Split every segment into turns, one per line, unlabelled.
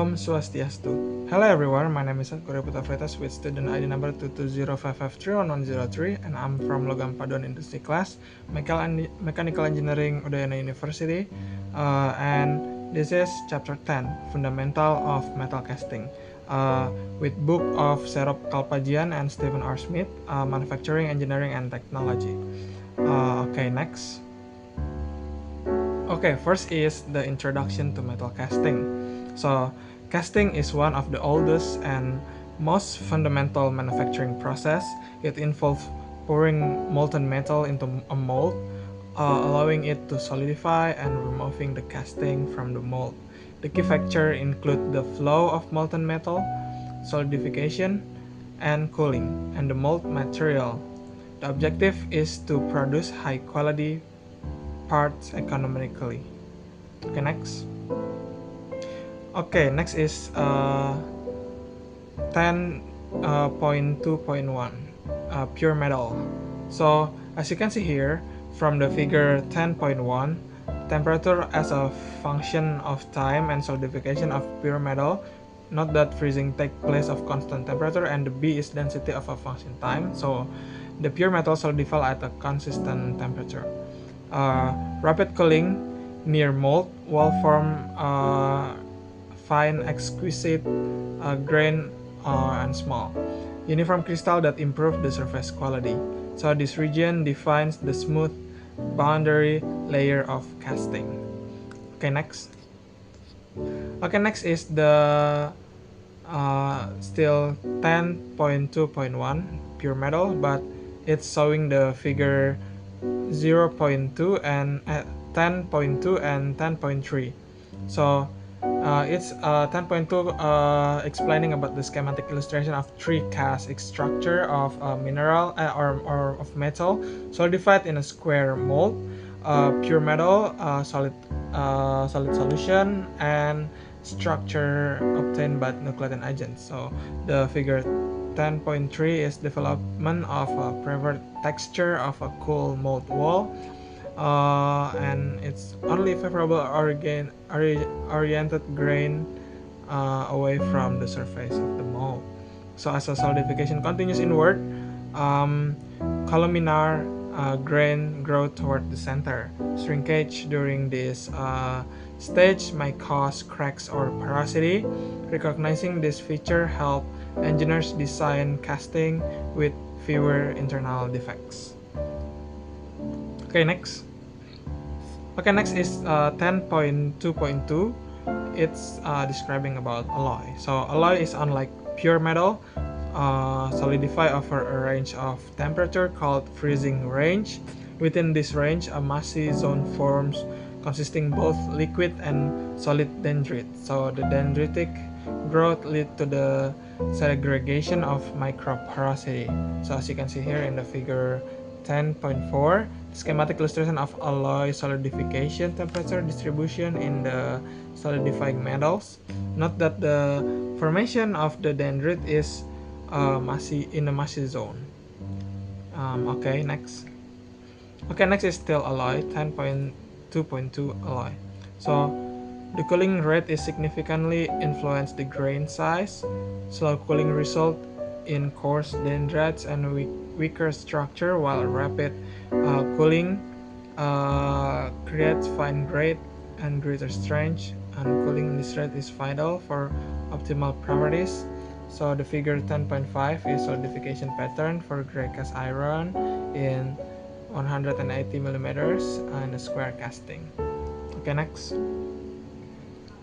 Om Swastiastu. Hello everyone, my name is Guru Putafretas with student ID number 22055311003 and I'm from Logam Paduan Industri Class, Mechanical Engineering Udayana University, and this is chapter 10, Fundamental of Metal Casting, with book of Serop Kalpajian and Stephen R. Smith, Manufacturing, Engineering and Technology. Okay, next. Okay, first is the introduction to metal casting. So, casting is one of the oldest and most fundamental manufacturing process. It involves pouring molten metal into a mold, allowing it to solidify and removing the casting from the mold. The key factors include the flow of molten metal, solidification, and cooling, and the mold material. The objective is to produce high quality parts economically. Okay, next. Okay, next is 10.2.1 pure metal. So as you can see here from the figure 10.1, temperature as a function of time and solidification of pure metal. Note that freezing takes place of constant temperature and the B is density of a function time. So the pure metal solidify at a consistent temperature. Rapid cooling near mold will form fine exquisite grain and small uniform crystal that improve the surface quality. So this region defines the smooth boundary layer of casting. Okay, next. Okay, next is the still 10.2.1 pure metal, but it's showing the figure 0.2 and 10.2 and 10.3. So it's 10.2 explaining about the schematic illustration of three cast structure of a mineral or of metal solidified in a square mold, pure metal, solid solution, and structure obtained by nuclear agents. So the figure 10.3 is development of a preferred texture of a cool mold wall, and it's only favorable oriented grain away from the surface of the mold. So as a solidification continues inward, columnar grain grow toward the center. Shrinkage during this stage may cause cracks or porosity. Recognizing this feature help engineers design casting with fewer internal defects. Okay, next. Okay, next is 10.2.2. It's describing about alloy. So alloy is unlike pure metal, solidify over a range of temperature called freezing range. Within this range, a massy zone forms consisting both liquid and solid dendrite. So the dendritic growth lead to the segregation of microporosity. So as you can see here in the figure 10.4, schematic illustration of alloy solidification temperature distribution in the solidifying metals. Note that the formation of the dendrite is massy in a massy zone. Okay, next. Okay, next is still alloy 10.2.2 alloy. So the cooling rate is significantly influence the grain size. Slow cooling result in coarse dendrites and weaker structure, while rapid cooling creates fine grain and greater strength. And cooling in this rate is vital for optimal properties. So the figure 10.5 is solidification pattern for gray cast iron in 180 millimeters and a square casting. Okay, next.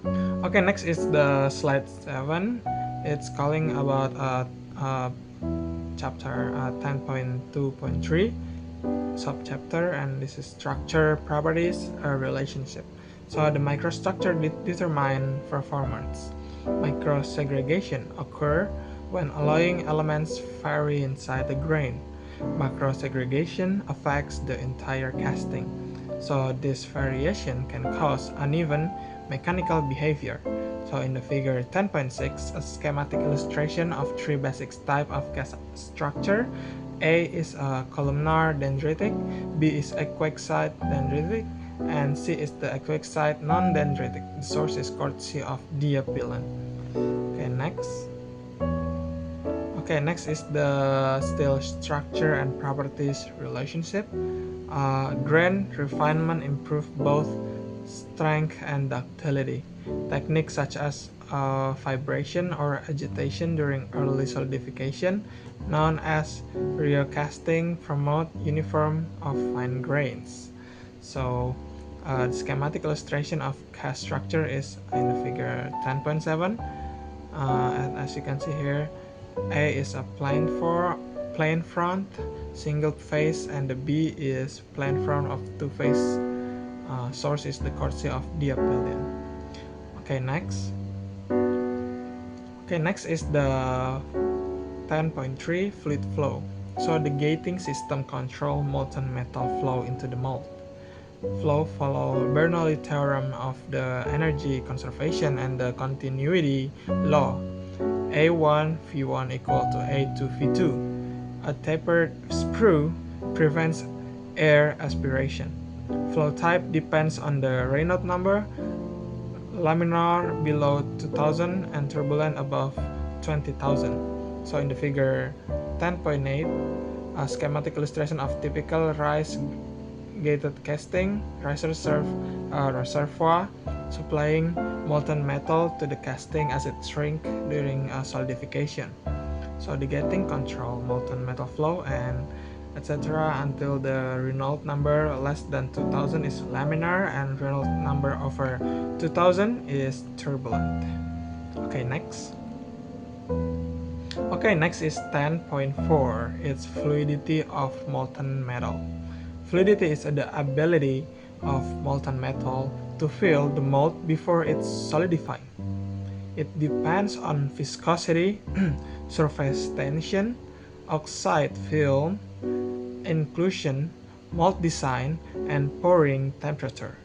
Okay, next is the slide 7. It's calling about chapter 10.2.3 subchapter, and this is structure properties relationship. So the microstructure determine performance. Microsegregation occur when alloying elements vary inside the grain. Macrosegregation affects the entire casting. So this variation can cause uneven mechanical behavior. So in the figure 10.6, a schematic illustration of three basic types of cast structure. A is a columnar dendritic, B is equexite dendritic, and C is the equexite non-dendritic. The source is courtesy of Diapilan. Okay, next is the steel structure and properties relationship. Grain refinement improve both strength and ductility. Techniques such as vibration or agitation during early solidification, known as rheocasting, promote uniform of fine grains. So, the schematic illustration of cast structure is in the figure 10.7. And as you can see here, A is a plain front, single face, and the B is plain front of two face. Source is the courtesy of Diabellian. Okay, next is the 10.3 fluid flow. So the gating system control molten metal flow into the mold. Flow follow Bernoulli theorem of the energy conservation and the continuity law. A1 V1 equal to A2 V2. A tapered sprue prevents air aspiration. Flow type depends on the Reynolds number, laminar below 2000 and turbulent above 20,000. So in the figure 10.8, a schematic illustration of typical rice gated casting. Riser serve a reservoir supplying molten metal to the casting as it shrink during solidification. So the gating control molten metal flow and etc. until the Reynolds number less than 2000 is laminar and Reynolds number over 2000 is turbulent. Okay, next is 10.4. It's fluidity of molten metal. Fluidity is the ability of molten metal to fill the mold before it's solidifying. It depends on viscosity, surface tension, oxide film, inclusion, mold design, and pouring temperature.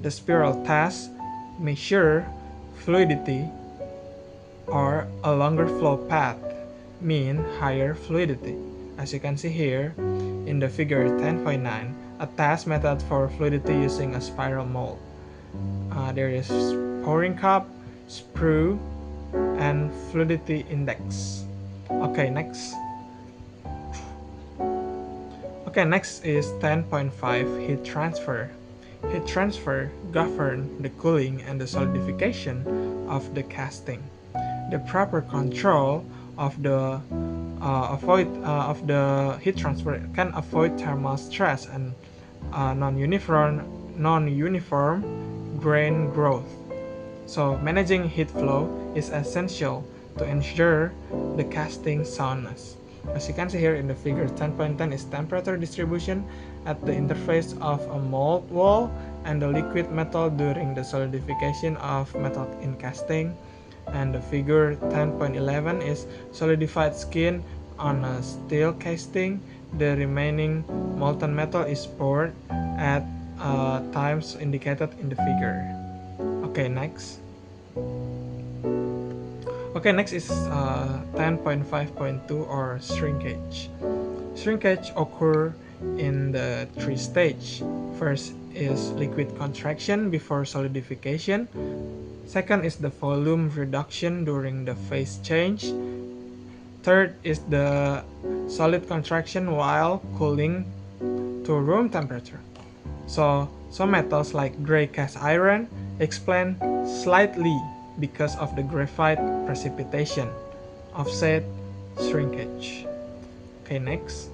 The spiral test measure fluidity or a longer flow path mean higher fluidity. As you can see here in the figure 10.9, a test method for fluidity using a spiral mold. There is pouring cup, sprue, and fluidity index. Okay, next is 10.5 heat transfer. Heat transfer govern the cooling and the solidification of the casting. The proper control of the heat transfer can avoid thermal stress and non-uniform grain growth. So managing heat flow is essential to ensure the casting soundness. As you can see here in the figure 10.10 is temperature distribution at the interface of a mold wall and the liquid metal during the solidification of metal in casting. And the figure 10.11 is solidified skin on a steel casting. The remaining molten metal is poured at times indicated in the figure. Okay, next is 10.5.2 or shrinkage. Shrinkage occur in the three stages. First is liquid contraction before solidification. Second is the volume reduction during the phase change. Third is the solid contraction while cooling to room temperature. So some metals like gray cast iron explain slightly because of the graphite precipitation, offset shrinkage. Okay, next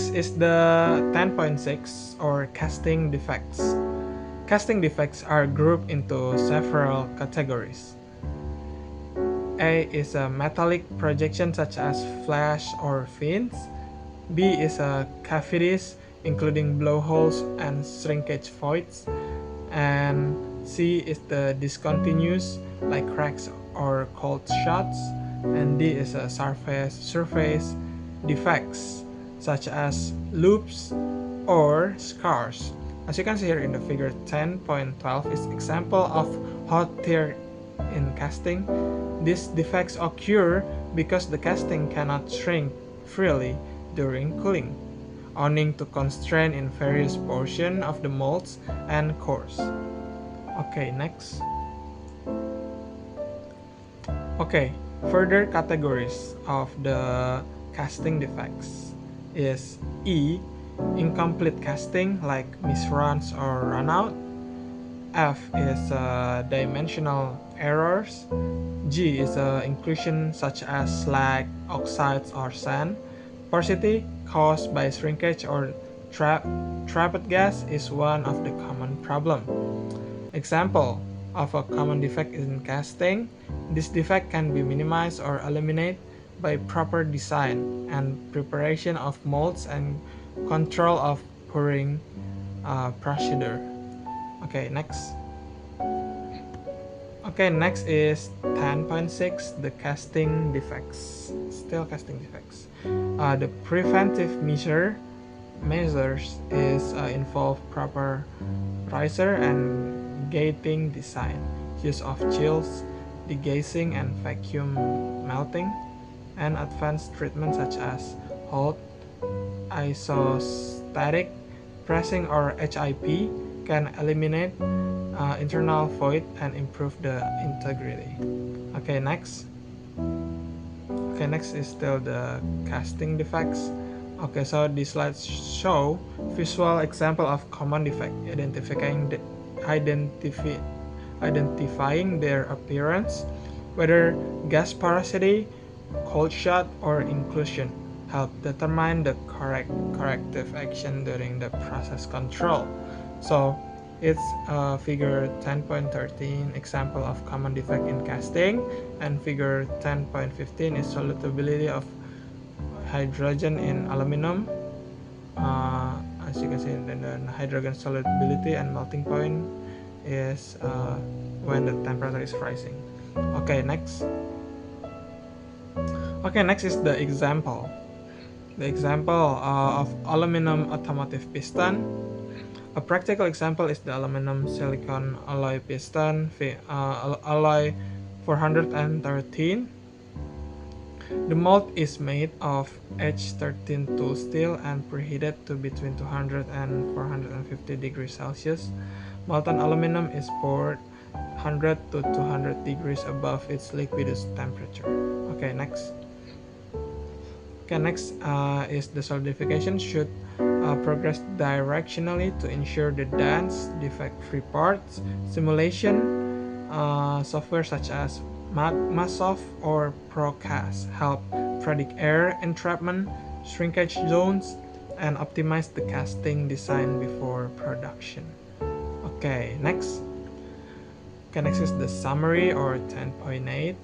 is the 10.6 or casting defects. Casting defects are grouped into several categories. A is a metallic projection such as flash or fins. B is a cavities including blowholes and shrinkage voids. And C is the discontinuous like cracks or cold shots. And D is a surface defects such as loops or scars. As you can see here in the figure 10.12 is example of hot tear in casting. These defects occur because the casting cannot shrink freely during cooling, owing to constraint in various portions of the molds and cores. Okay, next Okay, further categories of the casting defects is E, incomplete casting like misruns or runout. F is dimensional errors. G is inclusion such as slag, oxides, or sand. Porosity caused by shrinkage or trapped gas is one of the common problem. Example of a common defect in casting. This defect can be minimized or eliminated by proper design and preparation of molds and control of pouring procedure. Okay, next. Okay, next is 10.6, the casting defects. Still casting defects. The preventive measures is involve proper riser and gating design, use of chills, degazing and vacuum melting, and advanced treatment such as hot, isostatic pressing or HIP can eliminate internal void and improve the integrity. Okay, next. Okay, next is still the casting defects. Okay, so these slides show visual example of common defect, identifying their appearance, whether gas porosity, cold shot, or inclusion, help determine the corrective action during the process control. So it's figure 10.13 example of common defect in casting, and figure 10.15 is solubility of hydrogen in aluminum. As you can see, then the hydrogen solubility and melting point is when the temperature is rising. Okay, next. Okay, next is the example. The example of aluminum automotive piston. A practical example is the aluminum silicon alloy piston, alloy 413. The mold is made of H13 tool steel and preheated to between 200 and 450 degrees Celsius. Molten aluminum is poured 100 to 200 degrees above its liquidus temperature. Okay, next. Okay, next is the solidification should progress directionally to ensure the dense, defect-free parts. Simulation software such as MagmaSoft or ProCast help predict air entrapment, shrinkage zones, and optimize the casting design before production. Okay, next. Okay, next is the summary or 10.8.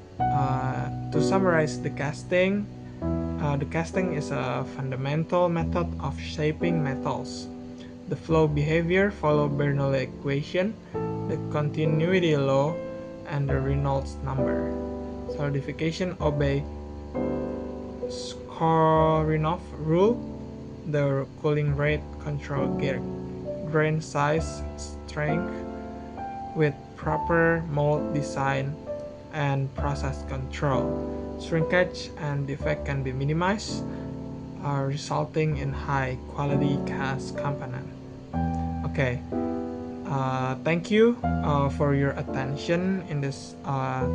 To summarize the casting is a fundamental method of shaping metals. The flow behavior follows Bernoulli equation, the continuity law, and the Reynolds number. Solidification obey Skoronoff rule, the cooling rate control grain size strength with proper mold design and process control. Shrinkage and defect can be minimized, resulting in high quality cast component. Okay, thank you for your attention in this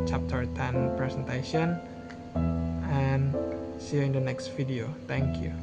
chapter 10 presentation, and see you in the next video. Thank you.